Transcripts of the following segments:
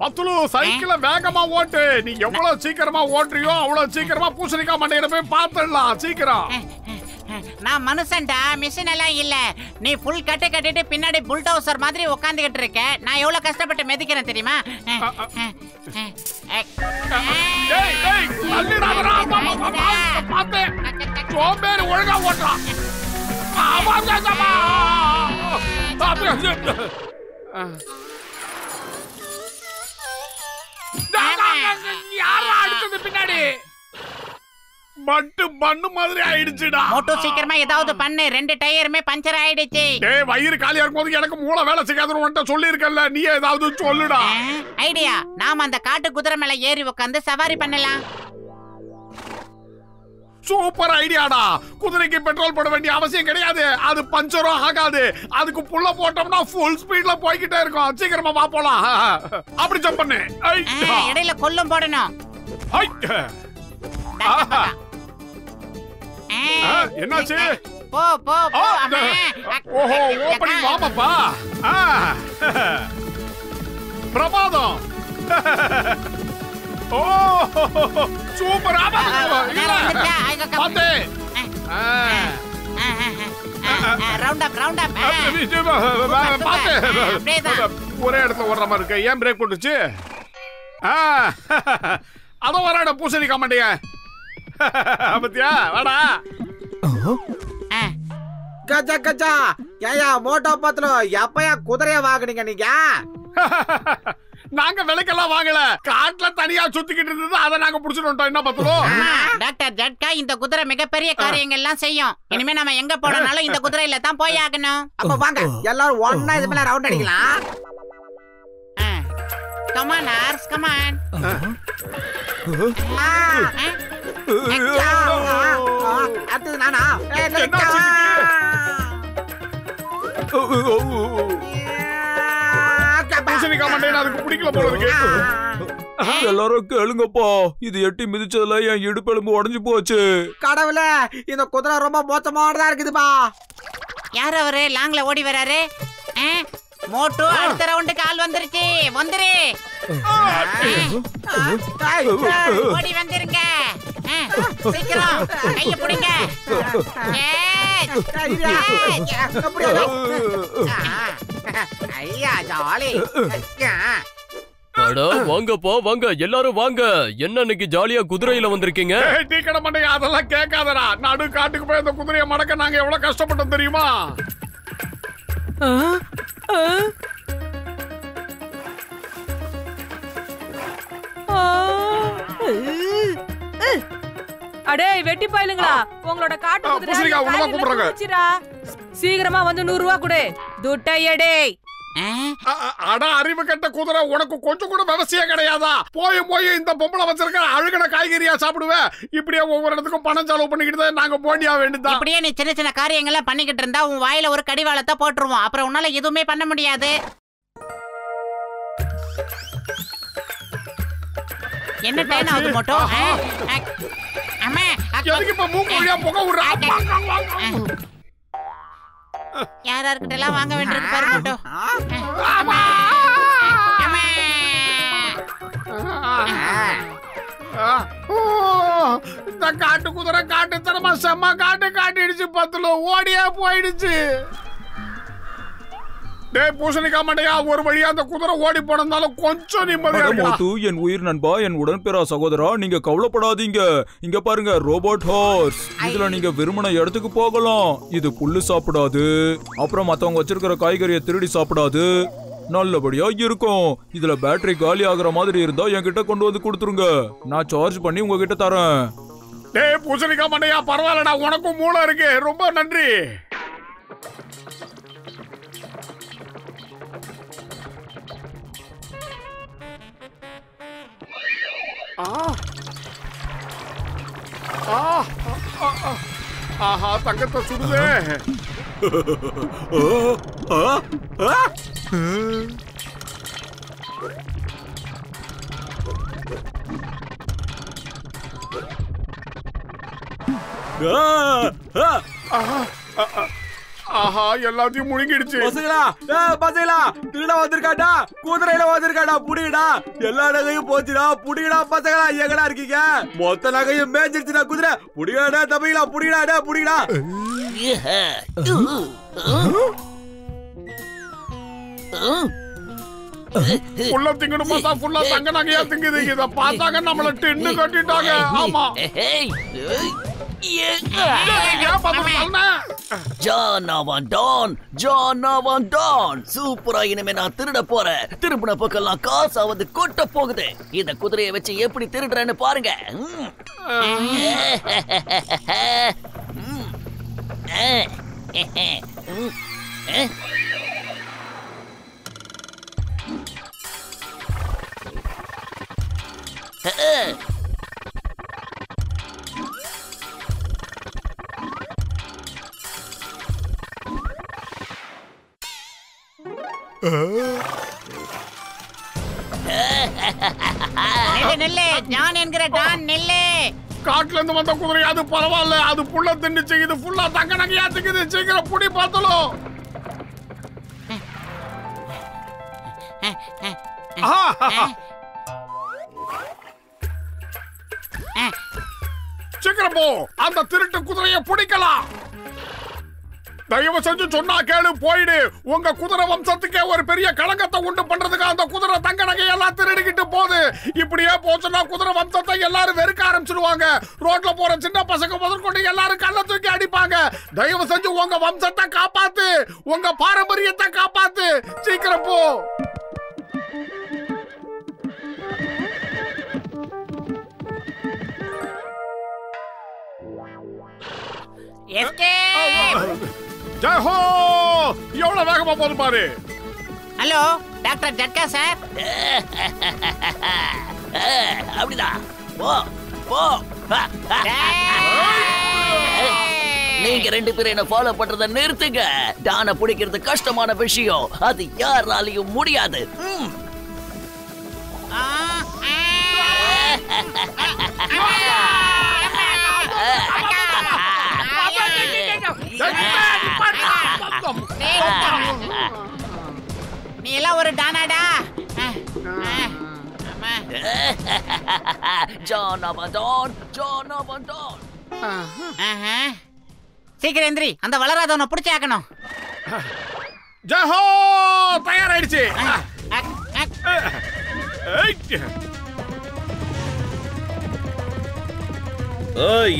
பத்துலு சைக்கிள வேகமா ஓட்டு. நீ எவ்வளவு சீக்கிரமா ஓட்டுறியோ அவ்வளவு சீக்கிரமா பூசணிக்காய் மண்டையில போய் பாத்துடலாம். சீக்கிரம். நான் மனுஷன்டா, மிஷின் எல்லாம் இல்ல. நீ ஃபுல் கட்டு கட்டிட்டு பின்னாடி புல்டோசர் மாதிரி உட்காந்துக்கிட்டு இருக்க. நான் எவ்வளவு கஷ்டப்பட்டு மிதிக்கிறேன் தெரியுமா? ஒழுங்கா ஓட்டுறான். யாரா அடிச்சது பின்னாடி? மட்டு பண்ணு மாதிரி ஆயிடுச்சுடா. மோட்டோ சீக்கிரமா ஏதாவது பண்ணு. 2 டயருமே பஞ்சர் ஆயிடுச்சு. டேய் வயிறு காலியா இருக்கும்போது எனக்கு மூளை வேலை செய்யாதுன்னு உன்கிட்ட சொல்லியிருக்கேன்ல. நீ ஏதாவது சொல்லுடா. ஐடியா. நாம அந்த காட்டு குதிரை மேல ஏறி உட்கார்ந்து சவாரி பண்ணலாம். சூப்பர் ஐடியாடா. குதிரைக்கு பெட்ரோல் போட வேண்டிய அவசியம் கிடையாது. அது பஞ்சரும் ஆகாது. அதுக்கு புல்ல போட்டோம்னா ஃபுல் ஸ்பீட்ல போய்கிட்டே இருக்கும். சீக்கிரமா வா போலாம். அப்படி ஜம்ப் பண்ணு. இடையில கொல்லும் போடணும். என்னாச்சு? போ போ போ. ஓஹோ ஓபனிங் வாமப்பா. பிரமாதம். ஓ சூப்பர். ஒரே இடத்துல ஓடுற மாதிரி இருக்கு. ஏன் பிரேக் போட்டுச்சு? அதோ வராட பூசணிக்காய் மண்டைய. பத்தியா வாடா. கஜா கஜா. ஏயா மோட்டோ பத்லு எப்பயா குதிரைய வாங்குனீங்க நீங்க? நாங்க விலைக்கெல்லாம் வாங்கல. காட்டுல தனியா சுத்திக்கிட்டு இருந்தது. அதை நாங்க புடிச்சிட்டு வந்துட்டோம். என்ன பத்லு? டாக்டர் ஜட்கா, இந்த குதிரை மிகப்பெரிய காரியங்கள் எல்லாம் செய்யும். இனிமே நம்ம எங்க போனாலும் இந்த குதிரையில தான் போய் ஆகணும். அப்ப வாங்க எல்லாரும் ஒண்ணா இது மேல ரவுண்ட் அடிக்கலாம். Come on, Ars, come on. அது நானா? பூசணிக்காய் மண்டையில அதுக்கு பிடிக்கல போல இருக்கு. எல்லாரும் கேளுங்கப்பா. இது எட்டி மிதிச்சதுல என் இடுப்பெலும்பு உடைஞ்சு போச்சு. கடவுளே, இந்த குதிரை ரொம்ப மோசமானதா இருக்குதுப்பா. யார் அவரு லாங்ல ஓடி வராரு? மோட்டோ அடுத்த ரவுண்டுக்கு ஆள் வந்துருச்சு. வந்துரு. ஓடி வந்துருங்க. சீக்கிரம் கைய புடிங்க. ஐயா ஜாலி. அட வாங்கப்பா வாங்க, எல்லாரும் வாங்க. என்ன இன்னைக்கு ஜாலியா குதிரையில வந்திருக்கீங்க? டீ கடை மண்டைய அதெல்லாம் கேட்காதடா. நடு காட்டுக்கு போய் அந்த குதிரையை மடக்க நாங்க எவ்வளவு கஷ்டப்பட்டோம் தெரியுமா? அடே வெட்டி பாயிலுங்களா, உங்களோட காட்டு குதிரை சீக்கிரமா வந்து 100 ரூபாய் கொடு. துட்டையடே. அட அறிவு கட்ட குதிரை, உனக்கு கொஞ்சம் கூட விவசாயம் கிடையாதா? போய் போய் இந்த பொம்பளை வச்சிருக்க அழுகின காய்கறியா சாப்பிடுவேன். இப்படியே ஒவ்வொரு இடத்துக்கும் பணம் செலவு பண்ணிக்கிட்டு நாங்க போண்டியா வேண்டியதா? இப்படியே நீ சின்ன சின்ன காரியங்கள்லாம் பண்ணிக்கிட்டு இருந்தா உன் வாயில ஒரு கடிவாளத்தை போட்டுருவோம். அப்புறம் உன்னால எதுவுமே பண்ண முடியாது. என்ன டைம் ஆகுது மோட்டோ? அம்மா எதுக்கு இப்ப மூக்கு வழியா புகை விடுறா? யாரார்கிட்ட எல்லாம் வாங்க வேண்டியது பாரு மோட்டோ. இந்த காட்டு குதிரை காட்டு தரமா செம்ம காட்டு காட்டிடுச்சு. பத்துல ஓடியே போயிடுச்சு. டேய் பூசணிக்காய் மண்டையா, ஒரு வழியா அந்த குதிரை ஓடி போனதால கொஞ்சம் நிம்மதியா இருக்கு. என் உயிர் நண்பா, என் உடன்பிறா சகோதரா, நீங்க கவலைப்படாதீங்க. இங்க பாருங்க ரோபோட் ஹார்ஸ். இதுல நீங்க விரும்பின இடத்துக்கு போகலாம். இது புல்லு சாப்பிடாது, அப்புறம் மத்தவங்க வச்சிருக்கிற காய்கறியை திருடி சாப்பிடாது. நல்லபடியா இருக்கும். இதுல பேட்டரி காலி ஆகுற மாதிரி இருந்தா என்கிட்ட கொண்டு வந்து கொடுத்துருங்க. நான் சார்ஜ் பண்ணி உங்ககிட்ட தரேன். டேய் பூசணிக்காய் மண்டையா, பரவாயில்லடா, உனக்கும் மூளை இருக்கு. ரொம்ப நன்றி. ஆஹா தங்கத்தை சுடுதே. ஆஹா எல்லாத்தையும் முழுங்கிடுச்சு. பசங்களா திருட வந்திருக்காடா, குதிரையில வந்திருக்காடா, புடிங்கடா. எல்லா நகையும் போச்சுடா, புடிங்கடா பசங்களா. எங்கடா இருக்கீங்க? மொத்த நகையும் மேஞ்சிருச்சுடா குதிரை. புடிங்கடா தம்பிங்களா, புடிங்கடா புடிங்கடா. புள்ள திங்கணும் பார்த்தா ஃபுல்லா தங்க நகையா திங்குது. இத பார்த்தாங்க நம்மள டென்னு கட்டிட்டாங்க. ஆமா சூப்பரா இனிமே நான் திருட போறேன். திரும்பின பக்கம்லாம் காசாவது கொட்ட போகுது. இந்த குதிரையை வச்சு எப்படி திருடுறேன்னு பாருங்க. நெல்லு ஜான் என்கிற டான் நெல்லு. காட்டுல இருந்து வந்த குதிரை அது பரவாயில்ல, அது புள்ள தின்னுச்சு. இது ஃபுல்லா தங்க நகையா திங்குது. சீக்கிரம் புடி பார்த்தலும். சீக்கிரம் போ, அந்த திருட்டு குதிரையை பிடிக்கலாம். தயவு செஞ்சு சொன்னா கேளு, போயிடு. உங்க குதிரை வம்சத்துக்கே ஒரு பெரிய களங்கத்தை உண்டு பண்றதுக்கு அந்த குதிரை தங்க நகையெல்லாம் திருடிக்கிட்டு போகுது. இப்படியே போச்சுன்னா குதிரை வம்சத்தை எல்லாரும் வெறுக்க ஆரம்பிச்சிடுவாங்க. ரோட்ல போற சின்ன பசங்க முதற்கொண்டு எல்லாரும் கல்ல தூக்கி அடிப்பாங்க. தயவு செஞ்சு உங்க வம்சத்தை காப்பாத்து, உங்க பாரம்பரியத்தை காப்பாத்து. சீக்கிரம் போ. ஜெயஹோ, எவ்வளவு வேகமா போது பாரு. ஹலோ டாக்டர் ஜட்கா சார். அப்படிதான் போ போ. நீங்க ரெண்டு பேரும் என்ன ஃபாலோ பண்றத நிறுத்துங்க. டான பிடிக்கிறது கஷ்டமான விஷயம். அது யாராலையும் முடியாது. நீ எல்லாம் ஒரு டானாடா. சீக்கிரம் எந்திரி, அந்த வளராதவனை பிடிச்சி ஆக்கணும். ஜெயஹோ, தயாராயிடுச்சு.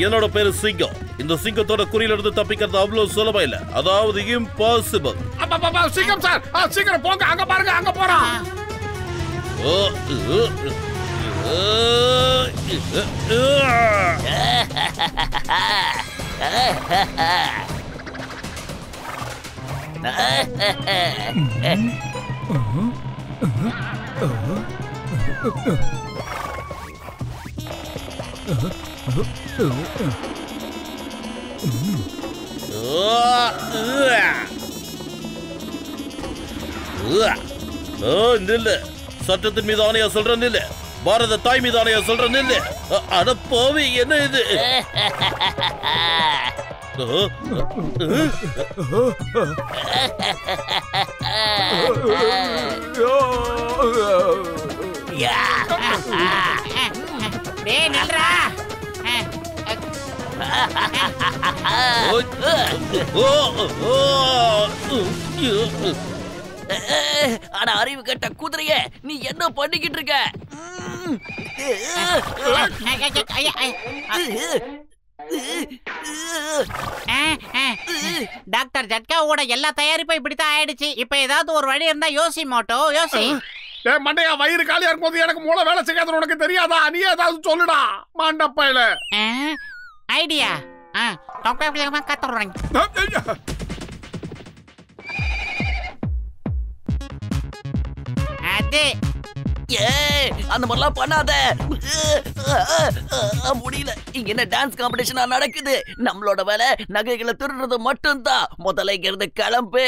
என்னோட பேரு சிங்கம். இந்த சிங்கத்தோட குறியில இருந்து தப்பிக்கிறது அவ்வளவு சுலபம் இல்ல, அதாவது இம்பாசிபிள். சிங்கம் சார், சீக்கிரம் போங்க. அங்க பாருங்க, அங்க போறோம். நில்லு. சட்டத்தின் மீது ஆணையா சொல்றேன் நில்லு. பாரத தாய் மீது ஆணையா சொல்றேன் நில்லு. அட போவி, என்ன இது? டேய் நில்றா. ஆனா அறிவு கட்ட குதிரைய, நீ என்ன பண்ணிக்கிட்டு இருக்க? டாக்டர் ஜட்காவோட எல்லா தயாரிப்பும் இப்படித்தான் ஆயிடுச்சு. இப்ப ஏதாவது ஒரு வழி இருந்தா யோசி மோட்டோ, யோசி. மண்டையா, வயிறு காலியா இருக்கும்போது எனக்கு மூளை வேலை செய்யாத உனக்கு தெரியாதா? நீ ஏதாவது சொல்லுடா மாண்டப்பையில. ஐடியா கத்துறேன். அது அந்த மாதிரிலாம் பண்ணாத. முடியல. இங்க என்ன டான்ஸ் காம்படிஷனா நடக்குது? நம்மளோட வேலை நகைகளை திருடுறது மட்டும்தான். முதல்ல இங்க இருந்து கிளம்பு.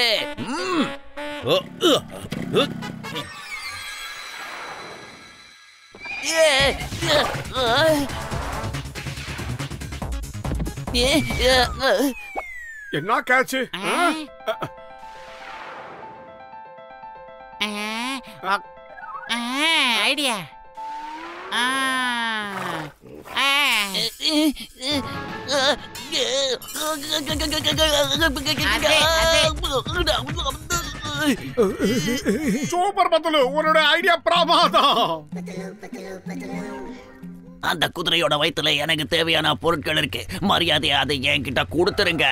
என்ன கேட்ச்? ஐடியா. சூப்பர் பத்துலு, உன்னோட ஐடியா பிரமாதம். அந்த குதிரையோட வயித்துல எனக்கு தேவையான பொருட்கள் இருக்கு. மரியாதையா அதை என்கிட்ட கொடுத்துருங்க.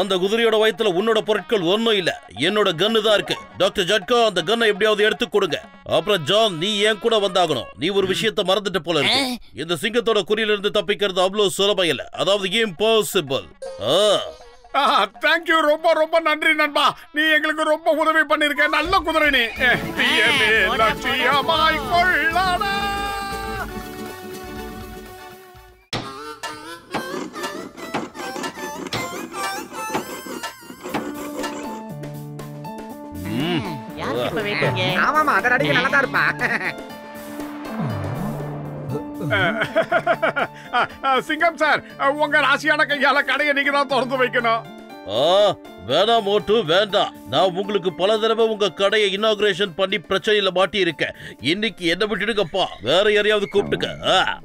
அந்த குதிரையோட வயித்துல உன்னோட பொருட்கள் ஒன்னும் இல்ல, என்னோட கன்னு தான் இருக்கு. டாக்டர் ஜட்கா, அந்த கன்னை எப்படியாவது எடுத்து கொடுங்க. அப்புறம் ஜான், நீ ஏன் கூட வந்தாகணும். நீ ஒரு விஷயத்தை மறந்துட்டு போல இருக்கு. இந்த சிங்கத்தோட குறியில இருந்து தப்பிக்கிறது அவ்வளவு சுலபம் இல்ல, அதாவது இம்பாசிபிள். தேங்க்யூ, ரொம்ப ரொம்ப நன்றி நண்பா. நீ எங்களுக்கு ரொம்ப உதவி பண்ணிருக்க. நல்ல குதிரை நீ. லட்சியமாய் கொள்ளடா. ஆமாமா, அத அடிக்க நல்லா தான் இருப்பா. சிங்கம் சார், உங்க ராசியான கையால கடையை நீங்க தான் திறந்து வைக்கணும். வேணாம் மோட்டு, வேண்டாம். நான் உங்களுக்கு பல தடவை உங்க கடையை இனாகுரேஷன் பண்ணி பிரச்சனையில மாட்டி இருக்கேன். இன்னைக்கு என்ன விட்டுடுங்கப்பா, வேற யாரையாவது கூப்பிட்டுக்க.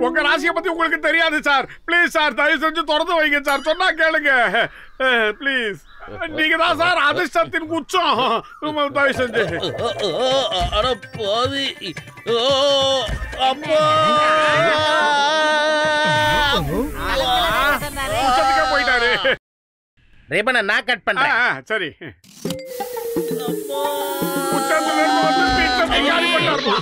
உங்க ராசியை பத்தி உங்களுக்கு தெரியாது சார். ப்ளீஸ் சார், தயவு செஞ்சு திறந்து வைங்க சார். சொன்னா கேளுங்க ப்ளீஸ். நீங்க தான் சார் அதிர்ஷ்டத்தின் உச்சம். தயவு செஞ்சு. அட பாவி, அப்பா உச்சத்துக்கே போயிட்டாரு. ரிபனை நான் கட் பண்றேன். சரி. உச்சத்துல இருந்து வந்து பீட்சா காலி பண்ணாருமா.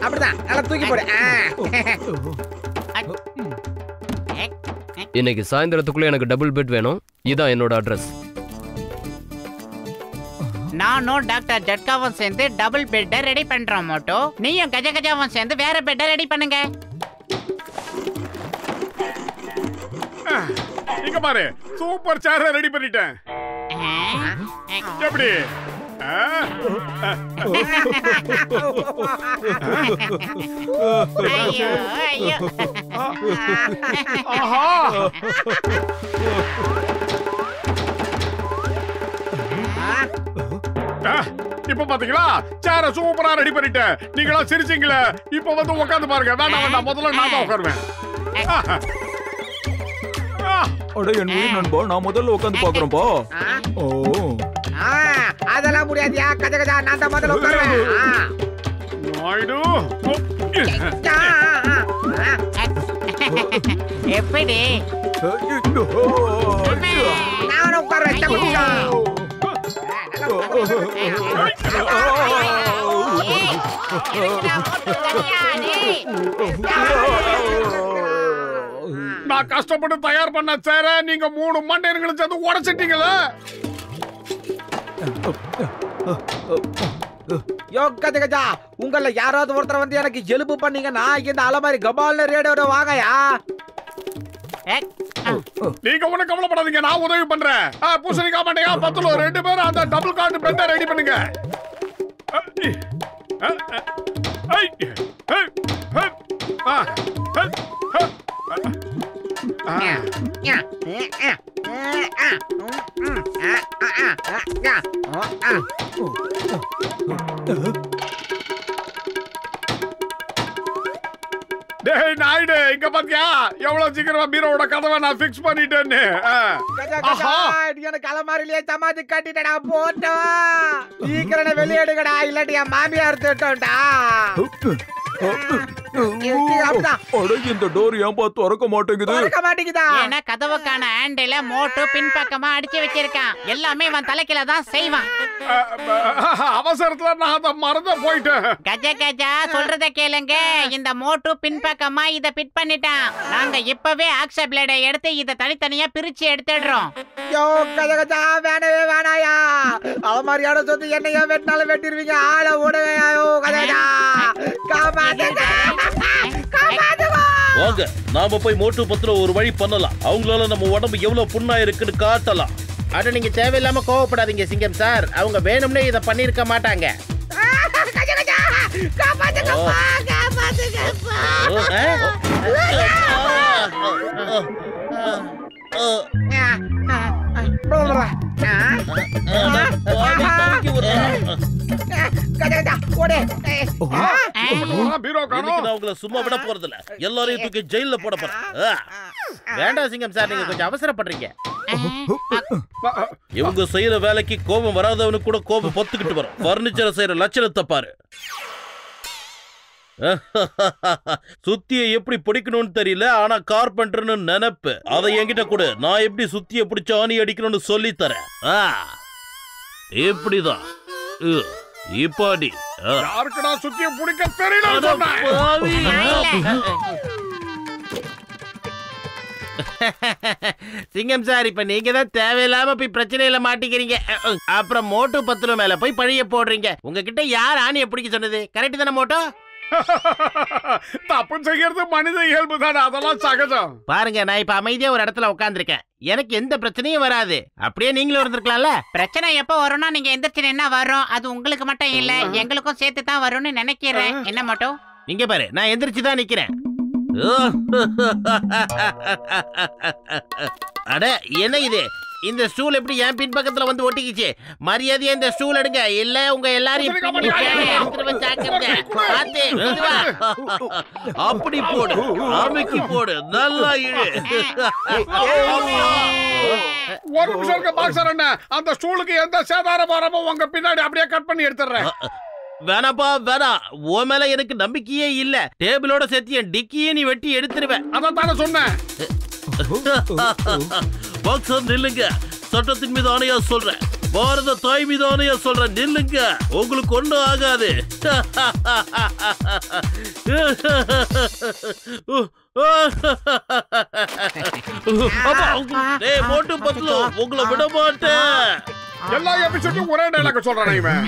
அப்படிதான், நல்லா தூக்கி போடு. இன்னைக்கு சாயந்தரத்துக்குள்ள எனக்கு டபுள் பெட் வேணும். இதான் என்னோட அட்ரஸ். நானும் டாக்டர் ஜட்காவும் சேர்ந்து டபுள் பெட்டை ரெடி பண்றோம் மோட்டோ. நீயும் கஜ கஜாவும் சேர்ந்து வேற பெட்டை ரெடி பண்ணுங்க. இங்க பாரு, சூப்பர் சேர ரெடி பண்ணிட்டேன். எப்படி? ஐயோ ஐயோ. ஆஹா, இப்ப பாத்தீங்களா, சேர சூப்பரா ரெடி பண்ணிட்டேன். நீங்களா சிரிச்சீங்களே, இப்ப வந்து உட்காந்து பாருங்க. வேண்டாம் வேண்டாம், முதல்ல நான் தான் உட்காருவேன். அட என் உயிர் நண்பா, நான் முதல்ல உட்காந்து பாக்குறேன்பா. ஓ, அதெல்லாம் முடியாதியா கஜ கஜா, நான் தான் முதல்ல உட்காருவேன். நாயுடு, எப்படி? நானும் உட்காருவேன். நான் கஷ்டப்பட்டு தயார் பண்ண சேர நீங்க 3 மண்டையர்களும் சேர்ந்து உடைச்சிட்டீங்களே. யோ கஜ கஜா, உங்கள யாராவது ஒருத்தர் வந்து எனக்கு எலும்பு பண்ணீங்கன்னா இந்த அலமாரி கபால்னு ரேடியோட வாங்கயா. நீங்க ஒண்ணும் கவலைப்படாதீங்க, நான் உதவி பண்றேன். பூசணிக்கா மாட்டேங்க பத்துல 2 பேரும் அந்த டபுள் கார்டு பெட்டை ரெடி பண்ணுங்க. டேய் நாயுடு, இங்க பாத்தியா எவ்வளவு சீக்கிரமா பீரோட கதவை நான் ஃபிக்ஸ் பண்ணிட்டேன்னு. எனக்கு அலமாரிலேயே சமாதி கட்டிட்டடா. போட்டா சீக்கிரம் வெளியேடுங்கடா, இல்லாட்டி என் மாமியார் திட்டோம்டா. இந்த டோர் ஏன்பா திறக்க மாட்டேங்குது? ஏன்னா கதவுக்கான ஹேண்டில மோட்டு பின்பக்கமா அடிச்சு வச்சிருக்கான். எல்லாமே இவன் தலைக்கில தான் செய்வான். அவசரத்துல நான் அதை மறந்து போயிட்டேன். கஜ கஜா சொல்றத கேளுங்க. இந்த மோட்டு பின்பக்கமா இத பிட் பண்ணிட்டான். நாங்க இப்பவே ஆக்ஸ பிளேடை எடுத்து இத தனித்தனியா பிரிச்சு எடுத்துடுறோம். யோ கஜ கஜா, வேணவே வேணாயா. அலமாரியோட சொத்து என்னையா வெட்டினாலும் வெட்டிடுவீங்க. ஆள ஓடுவையா. யோ கஜ கஜா, காப்பாத்துங்க. வாங்க, நாம போய் மோட்டு பத்துல ஒரு வழி பண்ணலாம். அவங்களால நம்ம உடம்பு எவ்வளவு புண்ணா இருக்குன்னு காட்டலாம். அட நீங்க தேவையில்லாம கோவப்படாதீங்க சிங்கம் சார். அவங்க வேணும்னே இத பண்ணிருக்க மாட்டாங்க. காப்பாத்துங்கப்பா காப்பாத்துங்கப்பா சும்மா விட போறதில்ல, எல்லாரையும் தூக்கி ஜெயில போட போறேன். வேண்டாம் சிங்கம் சார், நீங்க கொஞ்சம் அவசரப்படுறீங்க. இவங்க செய்யற வேலைக்கு கோபம் வராதவனுக்கு கூட கோபம் பொத்துக்கிட்டு வரும். பர்னிச்சரை செய்யற லட்சணத்தை பாரு. சுத்திய எப்படி பிடிக்கணும்னு தெரியல, ஆனா கார்பெண்டர்னு நினைப்பு. அதை என்கிட்ட கொடு, நான் எப்படி சுத்திய பிடிச்ச ஆணி அடிக்கணும்னு சொல்லி தரேன். இப்படிதான் இப்பாடி யாருக்குடா சுத்திய பிடிக்க தெரியல. சிங்கம் சார், இப்ப நீங்க தான் தேவையில்லாம போய் பிரச்சனையில மாட்டிக்கிறீங்க. அப்புறம் மோட்டு பத்துல மேல போய் பழிய போடுறீங்க. உங்ககிட்ட யார் ஆணியை பிடிக்க சொன்னது? கரெக்ட் தானே மோட்டோ? தப்பு செய்யறது மனித இயல்பு தானே, அதெல்லாம் சகஜம். பாருங்க, நான் இப்ப அமைதியா ஒரு இடத்துல உட்கார்ந்துருக்கேன். எனக்கு எந்த பிரச்சனையும் வராது. அப்படியே நீங்களும் இருந்திருக்கலாம்ல. பிரச்சனை எப்ப வரும்னா நீங்க எந்திரிச்சு என்ன வரும், அது உங்களுக்கு மட்டும் இல்ல எங்களுக்கும் சேர்த்து தான் வரும்னு நினைக்கிறேன். என்ன மட்டும் இங்க பாரு, நான் எந்திரிச்சு தான் நிக்கிறேன். அட என்ன இது? இந்த ஸ்டூல் எப்படி என் பின்பக்கத்துல வந்து ஒட்டிக்கிச்சு? மரியாதையா இந்த ஸ்டூல் எடுங்க, இல்ல உங்க எல்லாரையும் அப்படி போடு, அமைக்கி போடு, நல்லா இழு. ஒரு நிமிஷம் பாக்ஸர் அண்ணா, அந்த ஸ்டூலுக்கு எந்த சேதாரம் வரமோ உங்க பின்னாடி அப்படியே கட் பண்ணி எடுத்துறேன். வேணாப்பா வேணாம், உன் மேல எனக்கு நம்பிக்கையே இல்ல. டேபிளோட சேர்த்து என் டிக்கியே நீ வெட்டி எடுத்துருவேன். அதான் தானே சொன்னேன். பாக்ஸர் நில்லுங்க, சட்டத்தின் மீது ஆணையா சொல்றேன், பாரத தாய் மீது ஆணையா சொல்றேன், நில்லுங்க, உங்களுக்கு ஒண்ணும் ஆகாது. மோட்டு பத்தலோ, உங்களை விட மாட்டேன். எல்லா எபிசோடும் ஒரே டயலாக் சொல்றானே இவன்.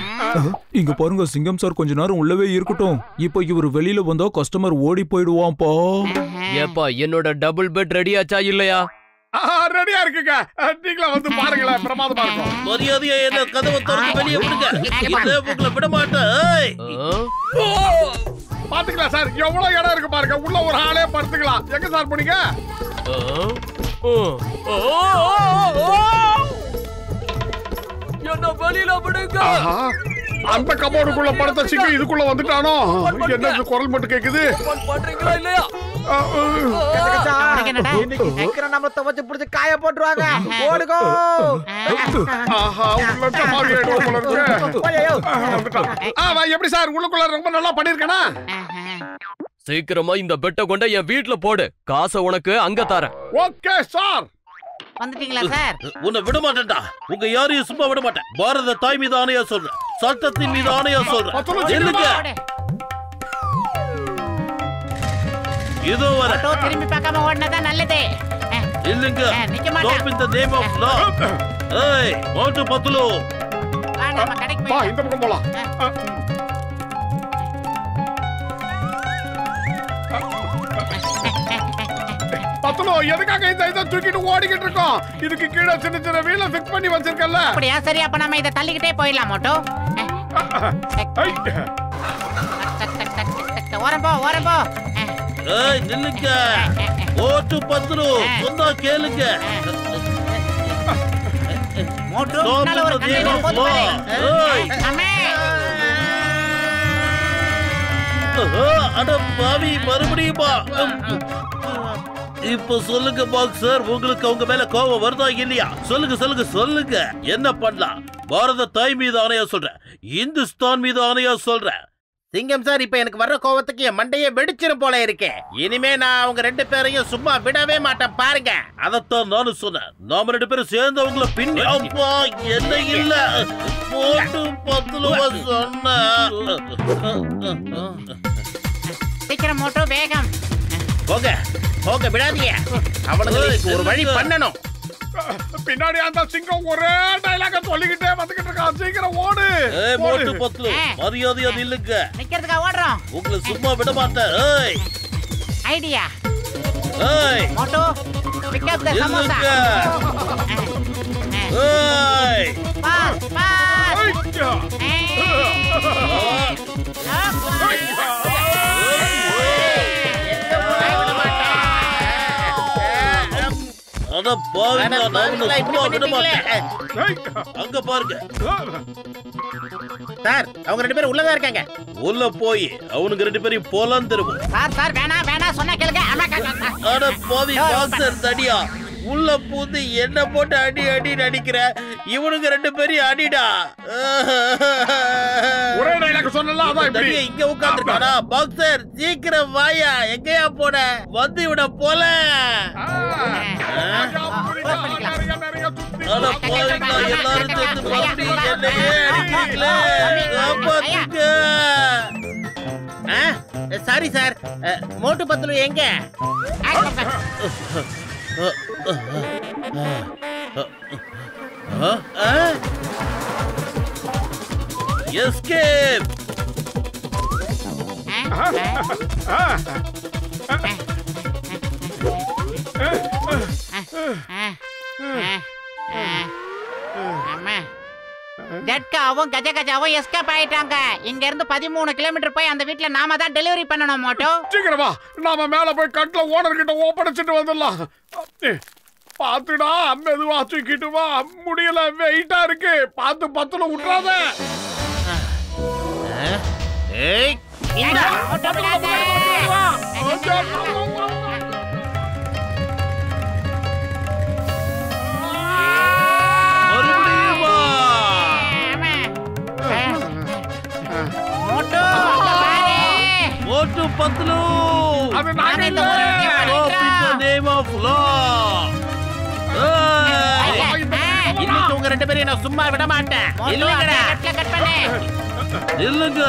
இங்க பாருங்க சிங்கம் சார், கொஞ்ச நேரம் உள்ளவே இருக்கட்டும். இப்போ இவர் வெளியில வந்தா கஸ்டமர் ஓடி போயிடுவான்ப்பா. ஏப்பா, என்னோட டபுள் பெட் ரெடி ஆச்சா இல்லையா? ரெடியா இருக்குங்க, நீங்களா வந்து பாருங்களேன், பிரமாதமா இருக்கும். மரியாதையா என்ன கதவை திறந்து வெளியே விடுங்க, இல்ல உங்களை விட மாட்டேன். பாத்துக்கலாம் சார், எவ்வளவு இடம் இருக்கு பாருங்க, உள்ள ஒரு ஆளே படுத்துக்கலாம். எங்க சார் போனீங்க? என்ன வெளியில விடுங்க. அந்த கபோர்டுக்குள்ள படுத்த சிங்கம் இதுக்குள்ள வந்துட்டானோ? என்ன குரல் மட்டும் கேக்குது? பண்றீங்களா இல்லையா? நம்ம துவச்சு பிடிச்சு காய போட்டுருவாங்க. ஓடுகோ. எப்படி சார் உள்ளுக்குள்ள ரொம்ப நல்லா பண்ணிருக்கனா? சீக்கிரமா இந்த பெட்டை கொண்ட என் வீட்டுல போடு, காசை உனக்கு அங்க தரேன். Okay sir. வந்துட்டீங்களா சார்? உன்னை விட மாட்டேன்டா, உங்க யாரையும் சும்மா விட மாட்டேன். பாரத தாய் மீது ஆணையா சொல்றேன், சட்டத்தின் மீது ஆணையா சொல்றேன். இதோ வர. திரும்பி பார்க்காம ஓடுனதா நல்லது. இல்லங்க, stop in the name of law. ஏய் மோட்டு பத்துலோ, வா நம்ம கடைக்கு போய். வா இந்த பக்கம் போலாம். பத்துலோ, எதுக்காக இத தூக்கிட்டு ஓடிக்கிட்டு இருக்கோம்? இதுக்கு கீழ சின்ன சின்ன வீல ஃபிக்ஸ் பண்ணி வச்சிருக்கல. அப்படியே சரி, அப்ப நாம இத தள்ளிக்கிட்டே போயிடலாம் மோட்டோ. ஓரம்போ ஓரம்போ. ஏய் நில்லுங்க, ஓட்டு பத்துலோ, சொன்னா கேளுங்க. மோட்டோ முன்னால ஒரு கண்டெய்னர் போடு பாரு. அம்மே, அட பாவி, மறுபடியும் பா. இப்ப சொல்லுங்க பாக்ஸர், உங்களுக்கு அவங்க மேல கோபம் வருதா இல்லையா? சொல்லுங்க சொல்லுங்க சொல்லுங்க, என்ன பண்ணலாம்? பாரத தாய் மீது ஆணையா சொல்றேன், இந்துஸ்தான் மீது ஆணையா சொல்றேன். சிங்கம் சார், இப்ப எனக்கு வர்ற கோவத்துக்கு என் மண்டையே வெடிச்சிரும் போல இருக்கு. இனிமே நான் அவங்க ரெண்டு பேரையும் சும்மா விடவே மாட்டேன் பாருங்க. அதத்தான் நானும் சொன்னேன், நாம ரெண்டு பேரும் சேர்ந்து அவங்கள பின்னி. அப்பா என்ன இல்ல, போட்டு பத்துலவா சொன்ன. சீக்கிரம் மோட்டோ, வேகம். போக போக விடாதீங்க, அவனுங்களுக்கு ஒரு வழி பண்ணணும். பின்னாடி அந்த சிங்கம் ஒரே டயலாக சொல்லிக்கிட்டே வந்துகிட்டு இருக்கான். சீக்கிரம் ஓடு. ஏய் மோட்டு பத்துலு, மரியாதையா நில்லுங்க. நிக்கிறதுக்கா ஓடுறோம்? உங்களை சும்மா விட மாட்டேன். ஏய் ஐடியா. ஏய் மோட்டோ, பிக் அப் தி சமோசா. ஏய் பாஸ் பாஸ். அட பாருங்க, நான் உன்னை சும்மா விட மாட்டேன். அங்க பாருங்க சார், அவங்க 2 பேரும் உள்ளதா இருக்காங்க. உள்ள போய் அவனுக்கு 2 பேரையும் போலாம் திரும்பும். சார் வேணா சொன்னா கேளுங்க. அட பாவி பாக்ஸர் தடியா, உள்ள பூந்து என்ன போட்டு அடி நடிக்கிற. இவனுக்கு 2 பேரையும் அடிடா. ஒரே டைலாக் சொன்னல, அதான் இப்படி இங்க உட்கார்ந்திருக்கானா? பாக்ஸர் சீக்கிரம் வாயா, எங்கயா போன? வந்து இவன போல. அட பாவிங்களா, எல்லாரும் சேர்ந்து மறுபடியும் என்னையே அடிக்கிறீங்களே. காப்பாத்துங்க. சாரி சார், மோட்டு பத்லு எங்க? எஸ்கேப். ஜட்காவும் கஜகஜாவும் எஸ்கேப் ஆயிட்டாங்க. இங்க இருந்து 13 கிலோமீட்டர் போய் அந்த வீட்ல நாம தான் டெலிவரி பண்ணணும். மோட்டோ சீக்கிரமா நாம மேல போய் கட்ல ஓனர் கிட்ட ஒப்படைச்சிட்டு வந்துடலாம். பாத்துடா, மெதுவா தூக்கிட்டு வா. முடியல, வெயிட்டா இருக்கு. பார்த்து பத்துல விட்டுறாத. ஏய், இந்தா. மறுபடியும் வா. மோட்டு பத்லு, அது நாங்க இல்ல. Stop in the name of law. இன்னைக்கு உங்க 2 பேரையும் நான் சும்மா விட மாட்டேன். இல்லங்கடா. கட் பண்ணு. இல்லங்க,